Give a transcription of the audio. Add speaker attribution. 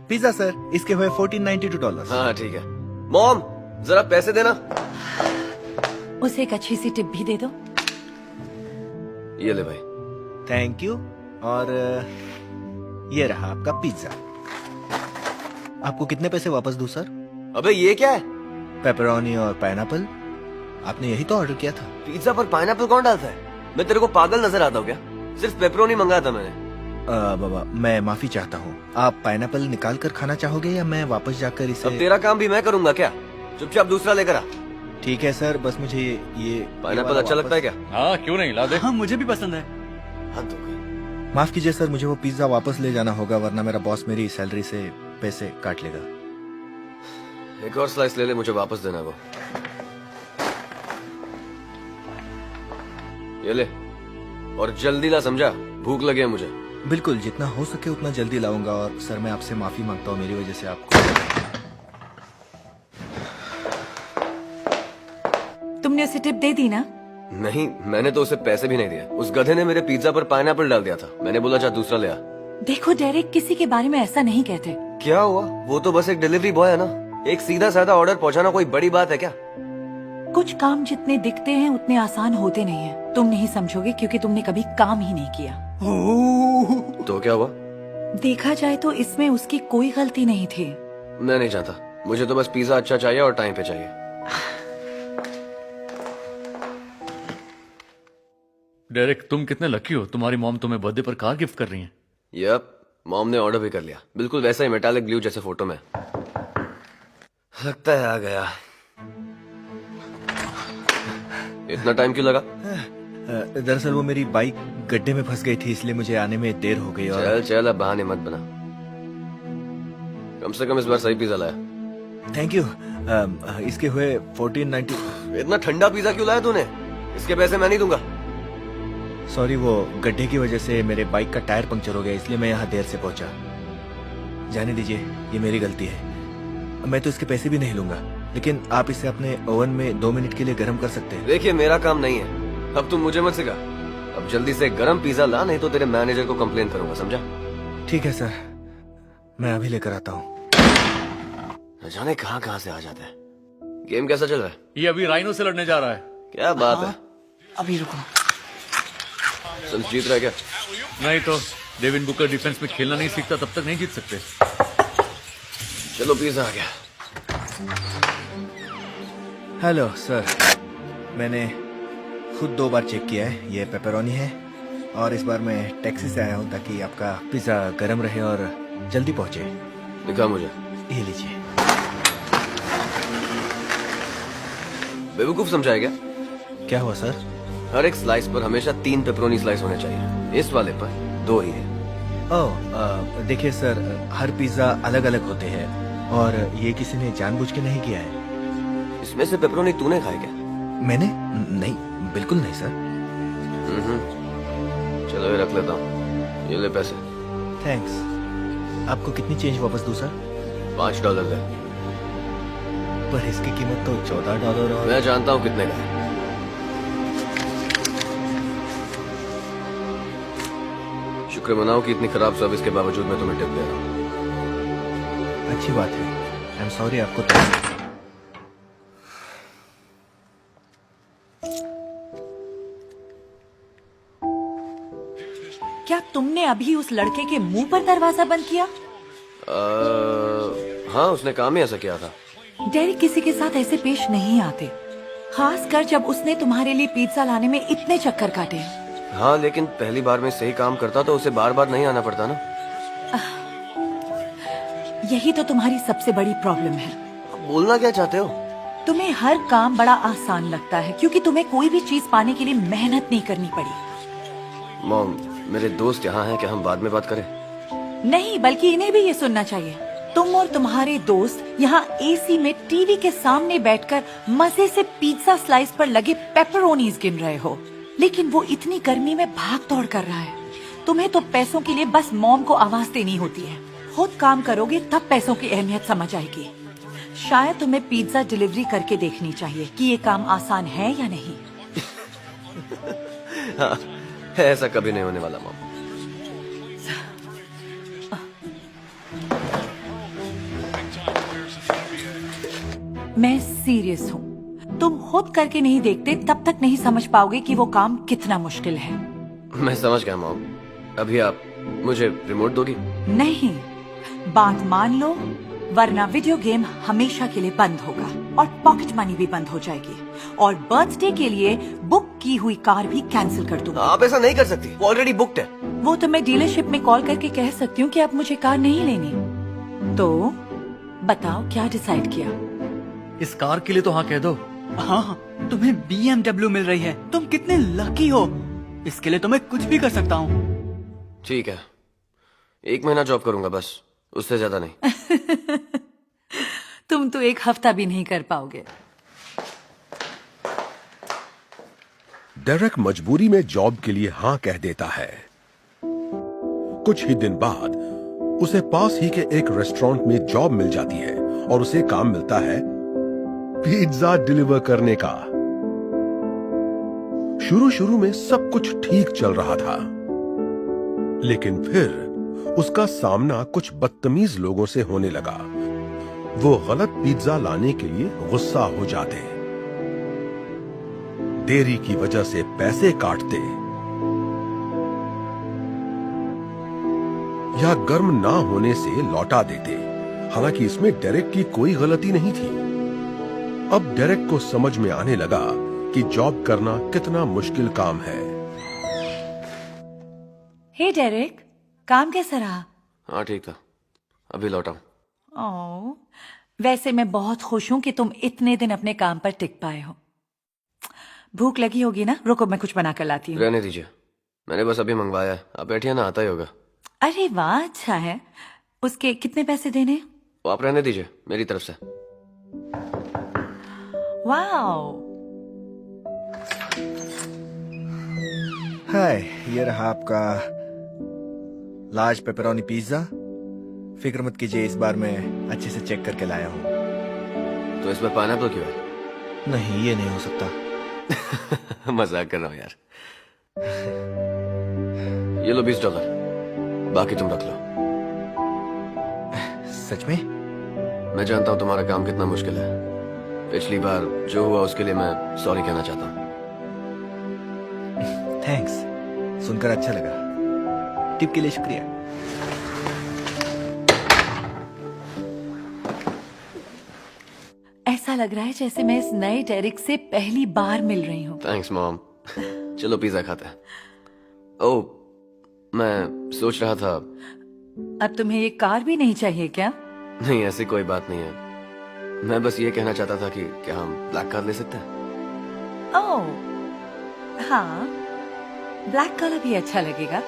Speaker 1: Pizza sir, इसके हुए $14.92।
Speaker 2: हाँ ठीक है। मॉम जरा पैसे देना।
Speaker 3: उसे एक अच्छी सी टिप भी दे दो।
Speaker 2: ये ले भाई।
Speaker 1: Thank you. और ये रहा आपका पिज्जा। आपको कितने पैसे वापस दूं सर?
Speaker 2: अबे ये क्या है?
Speaker 1: पेपरोनी और पाइनएप्पल। आपने यही तो ऑर्डर किया था।
Speaker 2: पिज्जा पर पाइनएप्पल कौन डालता है? मैं तेरे को पागल नजर आता हूँ क्या? सिर्फ पेपरोनी मंगाया था मैंने।
Speaker 1: बाबा मैं माफी चाहता हूँ। आप पाइनएप्पल निकाल कर खाना चाहोगे या मैं वापस जाकर इसे?
Speaker 2: अब तेरा काम भी मैं करूंगा क्या? चुपचाप दूसरा लेकर आ।
Speaker 1: ठीक है सर, बस मुझे ये
Speaker 2: पाइनएप्पल अच्छा लगता है क्या?
Speaker 4: हाँ क्यों नहीं, ला दे।
Speaker 5: हाँ मुझे भी पसंद है।
Speaker 2: हद हो गई।
Speaker 1: माफ कीजिए सर, मुझे वो पिज्जा वापस ले जाना होगा, वरना मेरा बॉस मेरी सैलरी से पैसे काट लेगा।
Speaker 2: एक और स्लाइस ले ले, मुझे वापस देना वो। ये ले और जल्दी ला, समझा? भूख लगी है मुझे।
Speaker 1: बिल्कुल, जितना हो सके उतना जल्दी लाऊंगा। और सर मैं आपसे माफी मांगता हूँ, मेरी वजह से आपको।
Speaker 3: तुमने उसे टिप दे दी ना?
Speaker 2: नहीं, मैंने तो उसे पैसे भी नहीं दिए। उस गधे ने मेरे पिज्जा पर पाइनएप्पल डाल दिया था। मैंने बोला जा दूसरा ले आ।
Speaker 3: देखो डेरेक, किसी के बारे में ऐसा नहीं कहते।
Speaker 2: क्या हुआ? वो तो बस एक डिलीवरी बॉय है ना। एक सीधा साधा ऑर्डर पहुंचाना कोई बड़ी बात है क्या?
Speaker 3: कुछ काम जितने दिखते हैं उतने आसान होते नहीं हैं। तुम नहीं समझोगे क्योंकि तुमने कभी काम ही नहीं किया।
Speaker 2: तो क्या हुआ?
Speaker 3: देखा जाए तो इसमें उसकी कोई गलती नहीं थी।
Speaker 2: मैं नहीं चाहता। मुझे तो बस पिज्जा अच्छा चाहिए और टाइम पे चाहिए।
Speaker 4: डेरेक तुम कितने लकी हो, तुम्हारी मॉम तुम्हें बर्थडे पर कार गिफ्ट कर रही है।
Speaker 2: यप, मॉम ने ऑर्डर भी कर लिया। बिल्कुल वैसा ही मेटालिक ब्लू जैसे फोटो में। लगता है आ गया। इतना टाइम क्यों लगा?
Speaker 1: दरअसल वो मेरी बाइक गड्ढे में फंस गई थी, इसलिए मुझे आने में देर हो गई। और
Speaker 2: चल चल, अब बहाने मत बना। कम से कम इस बार सही पिज्जा लाया।
Speaker 1: Thank you. इसके हुए $14.90।
Speaker 2: इतना ठंडा पिज्जा क्यों लाया तूने? इसके पैसे मैं नहीं दूंगा।
Speaker 1: सॉरी, वो गड्ढे की वजह से मेरे बाइक का टायर पंक्चर हो गया, इसलिए मैं यहाँ देर से पहुंचा। जाने दीजिए, ये मेरी गलती है। मैं तो इसके पैसे भी नहीं लूंगा, लेकिन आप इसे अपने ओवन में 2 मिनट के लिए गर्म कर सकते हैं।
Speaker 2: देखिए मेरा काम नहीं है, अब तुम मुझे मत सिखा। अब जल्दी से गर्म पिज्जा ला, नहीं तो तेरे मैनेजर को कंप्लेन करूंगा, समझा?
Speaker 1: ठीक है सर, मैं अभी लेकर आता हूँ।
Speaker 2: न जाने कहाँ से आ जाता है। गेम कैसा चल रहा है?
Speaker 4: ये अभी राइनो से लड़ने जा रहा है।
Speaker 2: क्या बात है?
Speaker 5: अभी रुको।
Speaker 2: सिर्फ जीत रहा है क्या?
Speaker 4: नहीं तो डेविन बुकर डिफेंस में खेलना नहीं सीखता तब तक नहीं जीत सकते।
Speaker 2: चलो पिज्जा आ गया।
Speaker 1: हेलो सर, मैंने खुद 2 बार चेक किया है। ये पेपरोनी है और इस बार मैं टैक्सी से आया हूँ ताकि आपका पिज्जा गर्म रहे और जल्दी पहुंचे।
Speaker 2: दिखा मुझे।
Speaker 1: ये लीजिए।
Speaker 2: बेवकूफ समझा है क्या?
Speaker 1: क्या हुआ सर?
Speaker 2: हर एक स्लाइस पर हमेशा 3 पेपरोनी स्लाइस होने चाहिए। इस वाले पर 2 ही है।
Speaker 1: ओह, देखिए सर, हर पिज्जा अलग अलग होते हैं और ये किसी ने जानबूझ के नहीं किया है।
Speaker 2: इसमें से पेपरोनी तूने खाए क्या?
Speaker 1: मैंने? नहीं, बिल्कुल नहीं सर।
Speaker 2: चलो ये रख लेता हूँ। ये ले पैसे।
Speaker 1: थैंक्स। आपको कितनी चेंज वापस दूं सर?
Speaker 2: $5 दे।
Speaker 1: पर इसकी कीमत तो $14 और।
Speaker 2: मैं जानता हूँ कितने का है। शुक्र मनाओ कि इतनी खराब सर्विस के बावजूद मैं तुम्हें टिप दे रहा हूँ।
Speaker 1: अच्छी बात है। आई एम सॉरी आपको तो।
Speaker 3: क्या तुमने अभी उस लड़के के मुंह पर दरवाजा बंद किया?
Speaker 2: हाँ, उसने काम ही ऐसा किया था।
Speaker 3: डेरिक किसी के साथ ऐसे पेश नहीं आते, खासकर जब उसने तुम्हारे लिए पिज्जा लाने में इतने चक्कर काटे।
Speaker 2: हाँ, लेकिन पहली बार में सही काम करता तो उसे बार बार नहीं आना पड़ता ना।
Speaker 3: यही तो तुम्हारी सबसे बड़ी प्रॉब्लम है।
Speaker 2: बोलना क्या चाहते हो?
Speaker 3: तुम्हें हर काम बड़ा आसान लगता है क्योंकि तुम्हें कोई भी चीज पाने के लिए मेहनत नहीं करनी पड़ी।
Speaker 2: मॉम, मेरे दोस्त यहाँ हैं, क्या हम बाद में बात करें?
Speaker 3: नहीं, बल्कि इन्हें भी ये सुनना चाहिए। तुम और तुम्हारे दोस्त यहाँ एसी में टीवी के सामने बैठकर मजे से पिज्जा स्लाइस पर लगे पेपरोनीज गिन रहे हो, लेकिन वो इतनी गर्मी में भाग दौड़ कर रहा है। तुम्हें तो पैसों के लिए बस मॉम को आवाज देनी होती है। खुद काम करोगे तब पैसों की अहमियत समझ आएगी। शायद तुम्हें पिज्जा डिलीवरी करके देखनी चाहिए कि ये काम आसान है या नहीं।
Speaker 2: हाँ, ऐसा कभी नहीं होने वाला मॉम।
Speaker 3: मैं सीरियस हूँ। तुम खुद करके नहीं देखते तब तक नहीं समझ पाओगे कि वो काम कितना मुश्किल है।
Speaker 2: मैं समझ गया मॉम। अभी आप मुझे रिमोट दोगी?
Speaker 3: नहीं, बात मान लो वरना वीडियो गेम हमेशा के लिए बंद होगा और पॉकेट मनी भी बंद हो जाएगी और बर्थडे के लिए बुक की हुई कार भी कैंसिल कर दूंगा।
Speaker 2: आप ऐसा नहीं कर सकती, वो ऑलरेडी बुक्ड है।
Speaker 3: वो तो मैं डीलरशिप में कॉल करके कह सकती हूँ कि अब मुझे कार नहीं लेनी। तो बताओ क्या डिसाइड किया?
Speaker 4: इस कार के लिए तो हाँ कह दो।
Speaker 5: हाँ, तुम्हें BMW मिल रही है। तुम कितने लकी हो। इसके लिए तो मैं कुछ भी कर सकता हूँ।
Speaker 2: ठीक है, 1 महीना जॉब करूंगा बस, उससे ज्यादा नहीं।
Speaker 3: तुम तो 1 हफ्ता भी नहीं कर पाओगे।
Speaker 6: डेरेक मजबूरी में जॉब के लिए हां कह देता है। कुछ ही दिन बाद उसे पास ही के एक रेस्टोरेंट में जॉब मिल जाती है और उसे काम मिलता है पिज्जा डिलीवर करने का। शुरू शुरू में सब कुछ ठीक चल रहा था, लेकिन फिर उसका सामना कुछ बदतमीज लोगों से होने लगा। वो गलत पिज्जा लाने के लिए गुस्सा हो जाते, देरी की वजह से पैसे काटते या गर्म ना होने से लौटा देते। हालांकि इसमें डेरेक की कोई गलती नहीं थी। अब डेरेक को समझ में आने लगा कि जॉब करना कितना मुश्किल काम है।
Speaker 3: हे डेरेक, काम कैसा रहा?
Speaker 2: हाँ ठीक था, अभी लौटा हूं।
Speaker 3: ओह, वैसे मैं बहुत खुश हूँ कि तुम इतने दिन अपने काम पर टिक पाए हो। भूख लगी होगी ना? रुको मैं कुछ बना कर लाती हूँ।
Speaker 2: रहने दीजिए, मैंने बस अभी मंगवाया है। आप बैठिए ना, आता ही होगा।
Speaker 3: अरे वाह, अच्छा है। उसके कितने पैसे देने?
Speaker 2: वो आप रहने दीजिए, मेरी तरफ से।
Speaker 3: वाओ,
Speaker 1: हाय, ये रहा आपका लार्ज पेपरोनी पिज्जा। फिक्र मत कीजिए, इस बार मैं अच्छे से चेक करके लाया हूँ।
Speaker 2: तो इसमें पाइनएप्पल क्यों है?
Speaker 1: नहीं, ये नहीं हो सकता।
Speaker 2: मजाक कर रहा हूँ यार। ये लो $20, बाकी तुम रख लो।
Speaker 1: सच में?
Speaker 2: मैं जानता हूँ तुम्हारा काम कितना मुश्किल है। पिछली बार जो हुआ उसके लिए मैं सॉरी कहना चाहता हूँ।
Speaker 1: थैंक्स, सुनकर अच्छा लगा। टिप के लिए शुक्रिया।
Speaker 3: ऐसा लग रहा है जैसे मैं इस नए डेरिक से पहली बार मिल रही हूँ।
Speaker 2: Thanks mom. चलो पिज्जा खाते हैं। ओह, मैं सोच रहा था।
Speaker 3: अब तुम्हें ये कार भी नहीं चाहिए क्या?
Speaker 2: नहीं, ऐसी कोई बात नहीं है। मैं बस ये कहना चाहता था कि क्या हम ब्लैक कार ले सकते हैं?
Speaker 3: ओह, हाँ, ब्लैक कलर भी अच्छा लगेगा।